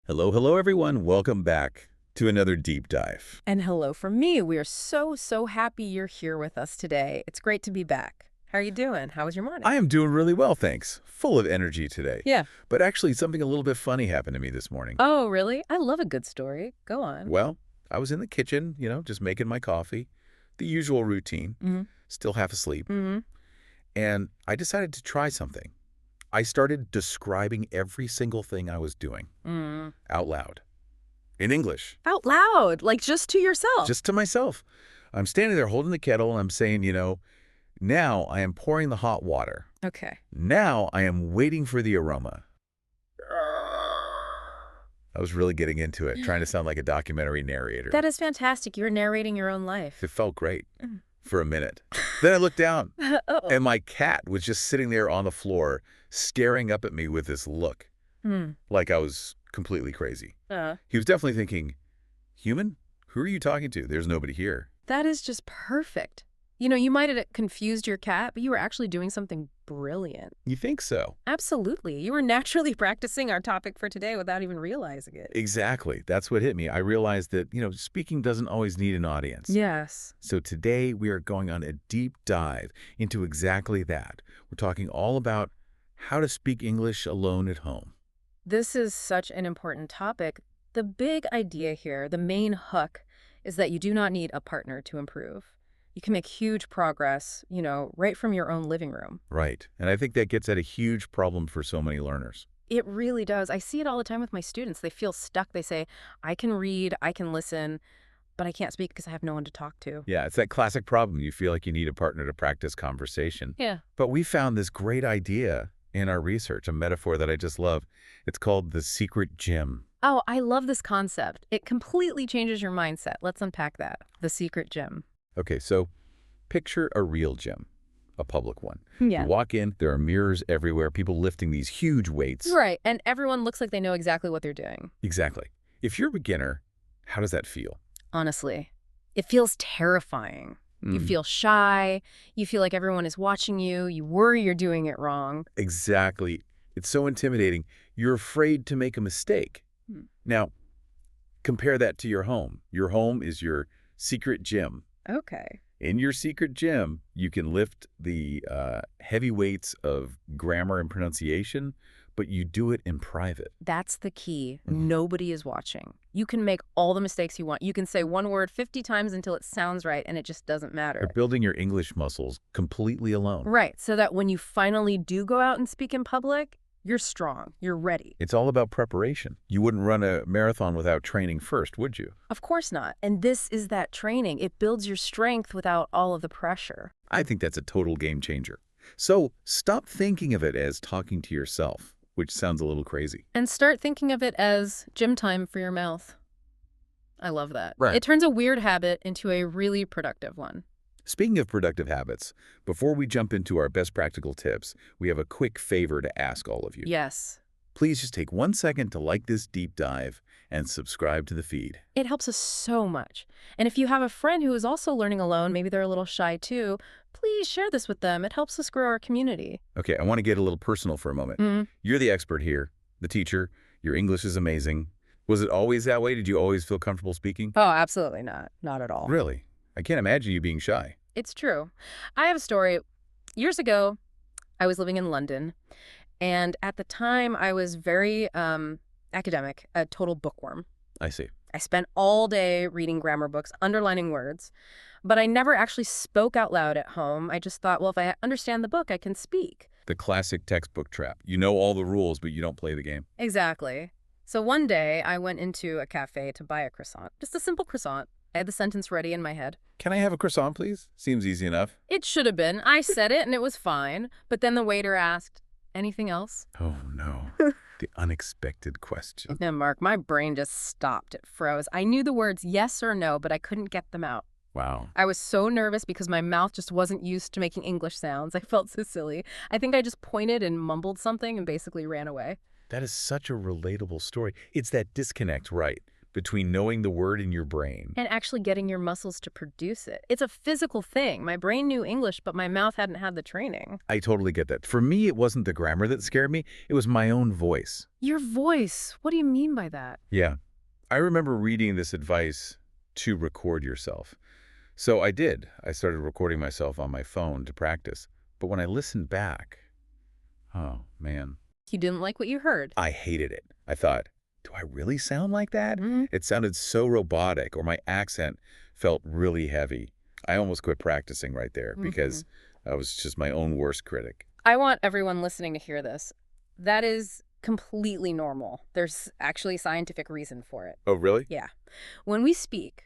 Hello, hello, everyone. Welcome back to another deep dive. And hello from me. We are so happy you're here with us today. It's great to be back. How are you doing? How was your morning? I am doing really well, thanks. Full of energy today. Yeah. But actually, something a little bit funny happened to me this morning. Oh, really? I love a good story. Go on. Well, I was in the kitchen, just making my coffee. The usual routine. Mm-hmm. Still half asleep. Mm-hmm. And I decided to try something. I started describing every single thing I was doing out loud. In English. Out loud, like just to yourself. Just to myself. I'm standing there holding the kettle and I'm saying, now I am pouring the hot water. Okay. Now I am waiting for the aroma. I was really getting into it, trying to sound like a documentary narrator. That is fantastic. You're narrating your own life. It felt great for a minute. Then I looked down, Uh-oh. and my cat was just sitting there on the floor, staring up at me with this look, like I was completely crazy. He was definitely thinking, human? Who are you talking to? There's nobody here. That is just perfect. You might have confused your cat, but you were actually doing something brilliant. You think so? Absolutely. You were naturally practicing our topic for today without even realizing it. Exactly. That's what hit me. I realized that, speaking doesn't always need an audience. Yes. So today we are going on a deep dive into exactly that. We're talking all about how to speak English alone at home. This is such an important topic. The big idea here, the main hook, is that you do not need a partner to improve. You can make huge progress, right from your own living room. Right. And I think that gets at a huge problem for so many learners. It really does. I see it all the time with my students. They feel stuck. They say, I can read, I can listen, but I can't speak because I have no one to talk to. Yeah, it's that classic problem. You feel like you need a partner to practice conversation. Yeah. But we found this great idea in our research, a metaphor that I just love. It's called the secret gym. Oh, I love this concept. It completely changes your mindset. Let's unpack that. The secret gym. Okay, so picture a real gym, a public one. Yeah. You walk in, there are mirrors everywhere, people lifting these huge weights. Right, and everyone looks like they know exactly what they're doing. Exactly. If you're a beginner, how does that feel? Honestly, it feels terrifying. You feel shy. You feel like everyone is watching you. You worry you're doing it wrong. Exactly. It's so intimidating. You're afraid to make a mistake. Now, compare that to your home. Your home is your secret gym. Okay. In your secret gym, you can lift the heavy weights of grammar and pronunciation, but you do it in private. That's the key. Nobody is watching. You can make all the mistakes you want. You can say one word 50 times until it sounds right, and it just doesn't matter. You're building your English muscles completely alone. Right, so that when you finally do go out and speak in public, you're strong. You're ready. It's all about preparation. You wouldn't run a marathon without training first, would you? Of course not. And this is that training. It builds your strength without all of the pressure. I think that's a total game changer. So stop thinking of it as talking to yourself, which sounds a little crazy. And start thinking of it as gym time for your mouth. I love that. Right. It turns a weird habit into a really productive one. Speaking of productive habits, before we jump into our best practical tips, we have a quick favor to ask all of you. Yes. Please just take 1 second to like this deep dive and subscribe to the feed. It helps us so much. And if you have a friend who is also learning alone, maybe they're a little shy too, please share this with them. It helps us grow our community. Okay, I want to get a little personal for a moment. You're the expert here, the teacher. Your English is amazing. Was it always that way? Did you always feel comfortable speaking? Oh, absolutely not. Not at all. Really? I can't imagine you being shy. It's true. I have a story. Years ago, I was living in London, and at the time, I was very academic, a total bookworm. I see. I spent all day reading grammar books, underlining words, but I never actually spoke out loud at home. I just thought, well, if I understand the book, I can speak. The classic textbook trap. You know all the rules, but you don't play the game. Exactly. So one day, I went into a cafe to buy a croissant, just a simple croissant. I had the sentence ready in my head. Can I have a croissant, please? Seems easy enough. It should have been. I said it, and it was fine. But then the waiter asked, anything else? Oh, no. The unexpected question. No, Mark, my brain just stopped. It froze. I knew the words yes or no, but I couldn't get them out. Wow. I was so nervous because my mouth just wasn't used to making English sounds. I felt so silly. I think I just pointed and mumbled something and basically ran away. That is such a relatable story. It's that disconnect, right, between knowing the word in your brain. And actually getting your muscles to produce it. It's a physical thing. My brain knew English, but my mouth hadn't had the training. I totally get that. For me, it wasn't the grammar that scared me. It was my own voice. Your voice. What do you mean by that? Yeah. I remember reading this advice to record yourself. So I did. I started recording myself on my phone to practice. But when I listened back, oh, man. You didn't like what you heard. I hated it. I thought, do I really sound like that? Mm-hmm. It sounded so robotic, or my accent felt really heavy. I almost quit practicing right there because I was just my own worst critic. I want everyone listening to hear this. That is completely normal. There's actually a scientific reason for it. Oh, really? Yeah. When we speak,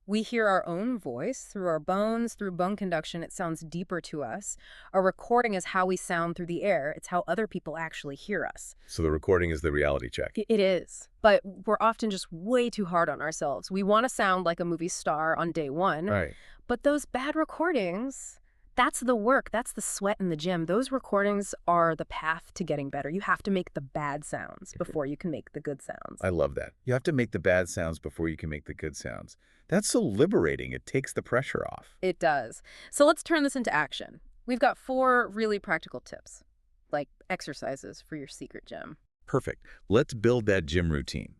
we hear our own voice through our bones, through bone conduction. It sounds deeper to us. A recording is how we sound through the air. It's how other people actually hear us. So the recording is the reality check. It is. But we're often just way too hard on ourselves. We want to sound like a movie star on day one. Right. But those bad recordings, that's the work. That's the sweat in the gym. Those recordings are the path to getting better. You have to make the bad sounds before you can make the good sounds. I love that. You have to make the bad sounds before you can make the good sounds. That's so liberating. It takes the pressure off. It does. So let's turn this into action. We've got 4 really practical tips, like exercises for your secret gym. Perfect. Let's build that gym routine.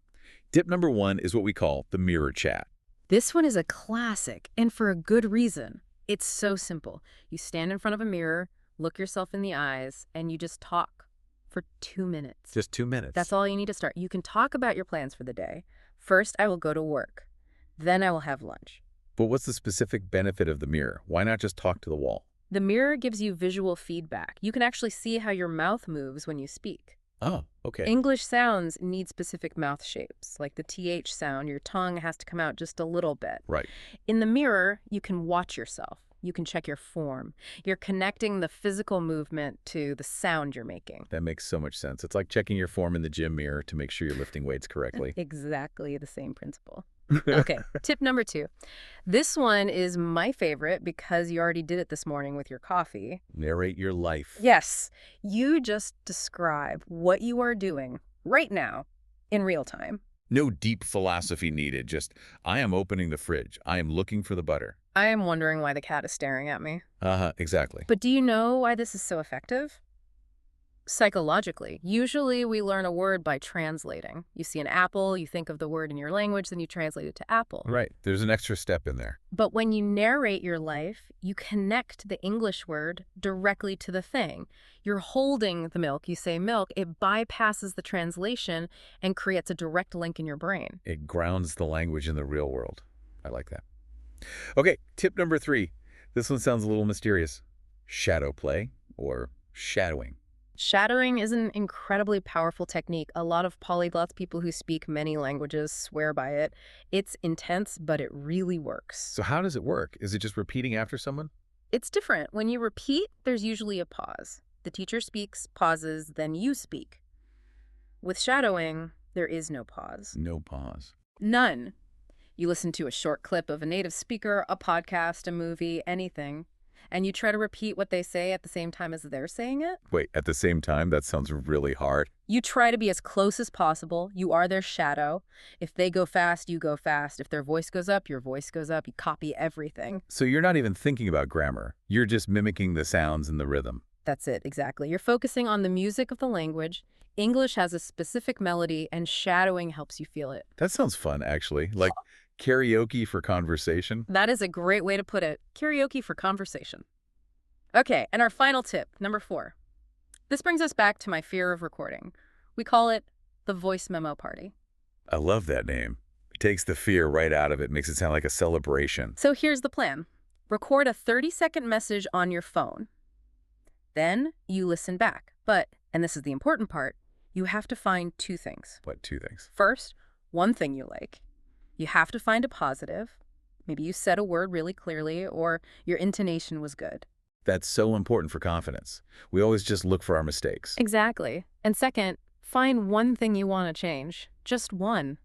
Tip number 1 is what we call the mirror chat. This one is a classic, and for a good reason. It's so simple. You stand in front of a mirror, look yourself in the eyes, and you just talk for 2 minutes. Just 2 minutes. That's all you need to start. You can talk about your plans for the day. First, I will go to work. Then I will have lunch. But what's the specific benefit of the mirror? Why not just talk to the wall? The mirror gives you visual feedback. You can actually see how your mouth moves when you speak. Oh, okay. English sounds need specific mouth shapes. Like the TH sound, your tongue has to come out just a little bit. Right. In the mirror, you can watch yourself. You can check your form. You're connecting the physical movement to the sound you're making. That makes so much sense. It's like checking your form in the gym mirror to make sure you're lifting weights correctly. Exactly the same principle. Okay, tip number 2. This one is my favorite because you already did it this morning with your coffee. Narrate your life. Yes, you just describe what you are doing right now in real time. No deep philosophy needed. Just, I am opening the fridge. I am looking for the butter. I am wondering why the cat is staring at me. Exactly. But do you know why this is so effective? Psychologically, usually we learn a word by translating. You see an apple, you think of the word in your language, then you translate it to apple. Right. There's an extra step in there. But when you narrate your life, you connect the English word directly to the thing. You're holding the milk, you say milk, it bypasses the translation and creates a direct link in your brain. It grounds the language in the real world. I like that. Okay, tip number 3. This one sounds a little mysterious. Shadow play, or shadowing. Shadowing is an incredibly powerful technique. A lot of polyglots, people who speak many languages, swear by it. It's intense, but it really works. So how does it work? Is it just repeating after someone? It's different. When you repeat, there's usually a pause. The teacher speaks, pauses, then you speak. With shadowing, there is no pause. No pause. None. You listen to a short clip of a native speaker, a podcast, a movie, anything, and you try to repeat what they say at the same time as they're saying it. Wait, at the same time? That sounds really hard. You try to be as close as possible. You are their shadow. If they go fast, you go fast. If their voice goes up, your voice goes up. You copy everything. So you're not even thinking about grammar. You're just mimicking the sounds and the rhythm. That's it, exactly. You're focusing on the music of the language. English has a specific melody, and shadowing helps you feel it. That sounds fun, actually. Like karaoke for conversation. That is a great way to put it. Karaoke for conversation. Okay, and our final tip, number 4. This brings us back to my fear of recording. We call it the voice memo party. I love that name. It takes the fear right out of it, makes it sound like a celebration. So here's the plan. Record a 30-second message on your phone. Then you listen back. But, and this is the important part, you have to find 2 things. What 2 things? First, one thing you like. You have to find a positive. Maybe you said a word really clearly, or your intonation was good. That's so important for confidence. We always just look for our mistakes. Exactly. And second, find one thing you want to change. Just one.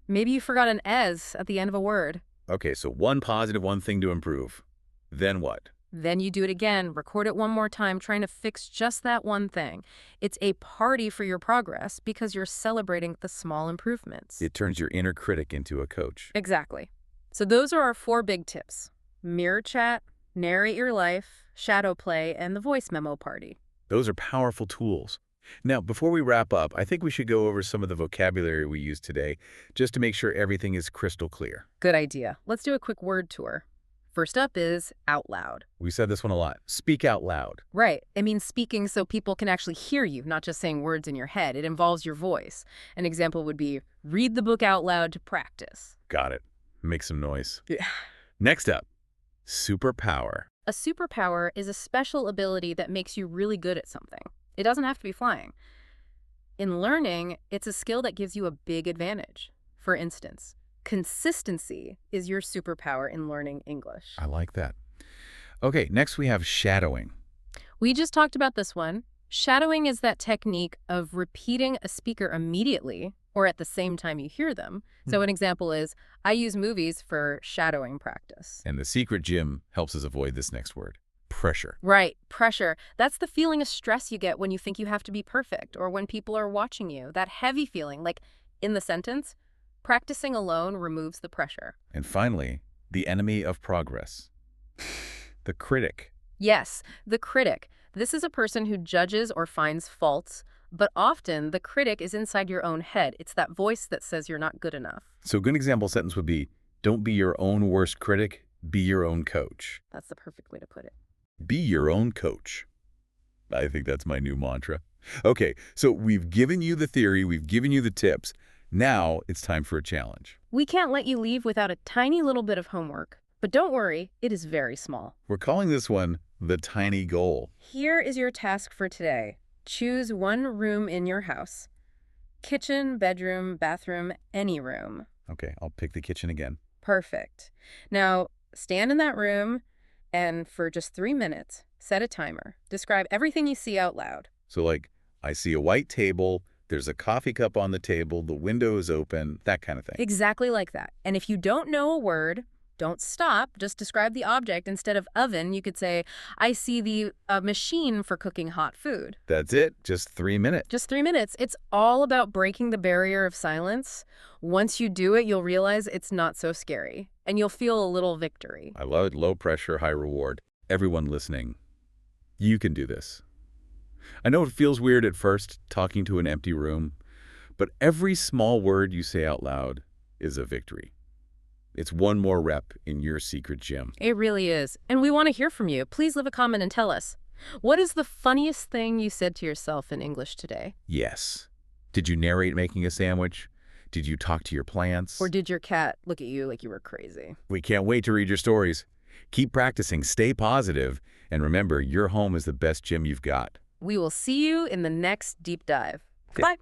Maybe you forgot an "es" at the end of a word. Okay, so one positive, one thing to improve. Then what? Then you do it again, record it one more time, trying to fix just that one thing. It's a party for your progress because you're celebrating the small improvements. It turns your inner critic into a coach. Exactly. So those are our 4 big tips: mirror chat, narrate your life, shadow play, and the voice memo party. Those are powerful tools. Now, before we wrap up, I think we should go over some of the vocabulary we used today, just to make sure everything is crystal clear. Good idea. Let's do a quick word tour. First up is out loud. We said this one a lot. Speak out loud. Right. It means speaking so people can actually hear you, not just saying words in your head. It involves your voice. An example would be, read the book out loud to practice. Got it. Make some noise. Yeah. Next up, superpower. A superpower is a special ability that makes you really good at something. It doesn't have to be flying. In learning, it's a skill that gives you a big advantage. For instance, consistency is your superpower in learning English. I like that. Okay, next we have shadowing. We just talked about this one. Shadowing is that technique of repeating a speaker immediately or at the same time you hear them. So an example is, I use movies for shadowing practice. And the secret gym helps us avoid this next word. Pressure. Right, pressure. That's the feeling of stress you get when you think you have to be perfect or when people are watching you. That heavy feeling, like in the sentence, practicing alone removes the pressure. And finally, the enemy of progress. The critic. Yes, the critic. This is a person who judges or finds faults, but often the critic is inside your own head. It's that voice that says you're not good enough. So a good example sentence would be, don't be your own worst critic, be your own coach. That's the perfect way to put it. Be your own coach. I think that's my new mantra. Okay, so we've given you the theory, we've given you the tips. Now it's time for a challenge. We can't let you leave without a tiny little bit of homework. But don't worry, it is very small. We're calling this one the tiny goal. Here is your task for today. Choose one room in your house. Kitchen, bedroom, bathroom, any room. Okay, I'll pick the kitchen again. Perfect. Now, stand in that room and for just 3 minutes, set a timer. Describe everything you see out loud. So like, I see a white table, there's a coffee cup on the table, the window is open, that kind of thing. Exactly like that. And if you don't know a word, don't stop. Just describe the object. Instead of oven, you could say, I see the machine for cooking hot food. That's it. Just 3 minutes. Just 3 minutes. It's all about breaking the barrier of silence. Once you do it, you'll realize it's not so scary, and you'll feel a little victory. I love it. Low pressure, high reward. Everyone listening, you can do this. I know it feels weird at first, talking to an empty room, but every small word you say out loud is a victory. It's one more rep in your secret gym. It really is. And we want to hear from you. Please leave a comment and tell us. What is the funniest thing you said to yourself in English today? Yes. Did you narrate making a sandwich? Did you talk to your plants? Or did your cat look at you like you were crazy? We can't wait to read your stories. Keep practicing, stay positive, and remember, your home is the best gym you've got. We will see you in the next deep dive. Bye.